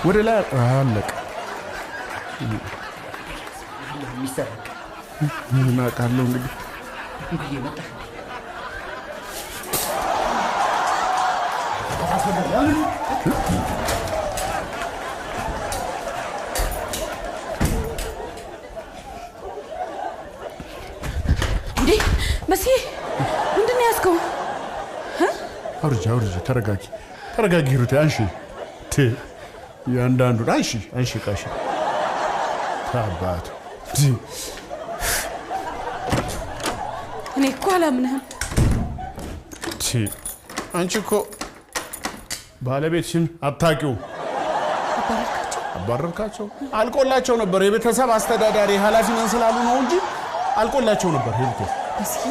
ወደ ላይ አለቀ የሚሰረቅ ምን አውቃለሁ እንግዲህ እየመጣ እንዴ መሲ ምንድን ነው ያዝከው? አውርጃ ተረጋጊ ሩቴ አንሺ ያንዳንዱ አንሺ ቃሽ ታባቱ እኔ እኮ አላምንህም። አንቺ እኮ ባለቤትሽን አታውቂው። አባረርካቸው አልቆላቸው ነበር። የቤተሰብ አስተዳዳሪ ኃላፊ ነን ስላሉ ነው እንጂ አልቆላቸው ነበር። ሄልቶ እስኪ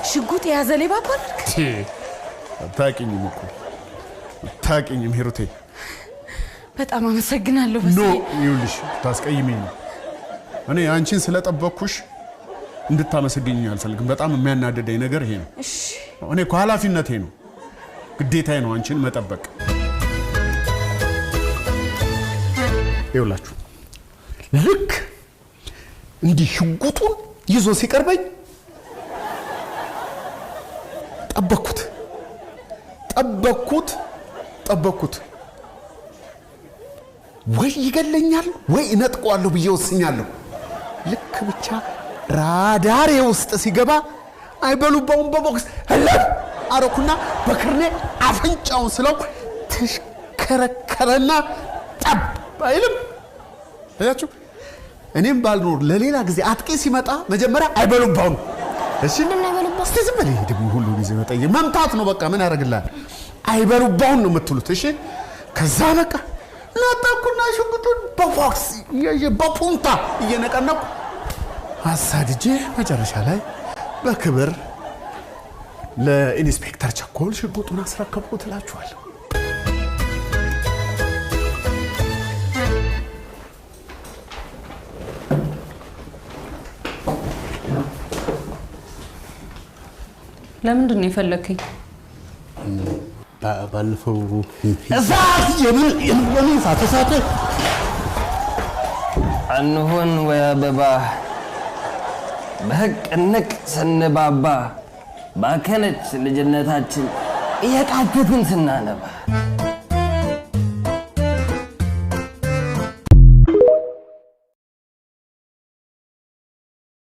ሽጉጥ የያዘ ሌባ አባረርክ? አታውቂኝም እኮ አታውቂኝም ሂሩቴ። በጣም አመሰግናለሁ። ኖ ይኸውልሽ ታስቀይሚኝ ነው። እኔ አንቺን ስለጠበቅኩሽ እንድታመሰግኝ አልፈልግም። በጣም የሚያናደደኝ ነገር ይሄ ነው። እሺ እኔ እኮ ኃላፊነቴ ነው፣ ግዴታዬ ነው አንቺን መጠበቅ። ይኸውላችሁ ልክ እንዲህ ሽጉጡን ይዞ ሲቀርበኝ ጠበቅኩት። ወይ ይገለኛል ወይ እነጥቀዋለሁ ብዬ ወስኛለሁ። ልክ ብቻ ራዳሬ ውስጥ ሲገባ አይበሉባውን በቦክስ ህለፍ አረኩና በክርኔ አፍንጫውን ስለው ተሽከረከረና ጠብ አይልም። አያችሁ እኔም ባልኖር ለሌላ ጊዜ አጥቂ ሲመጣ መጀመሪያ አይበሉባውን እሺ እንደምን አይበሉባው እስቲ ዝም በል። ደግሞ ሁሉ ጊዜ መጠየቅ መምታት ነው በቃ ምን ያደርግልሃል? አይበሉባውን ነው የምትሉት። እሺ ከዛ በቃ ናጣኩና ሽጉጡን በፎክስ በፑንታ እየነቀነቁ አሳድጄ መጨረሻ ላይ በክብር ለኢንስፔክተር ቸኮል ሽጉጡን አስረከብኩት እላችኋለሁ። ለምንድን ነው የፈለከኝ? ባለፈው እሳት የምን እሳት አንሆን ወይ አበባ በህቅንቅ ስንባባ ባከነች ልጅነታችን እየቃተትን ስናነባ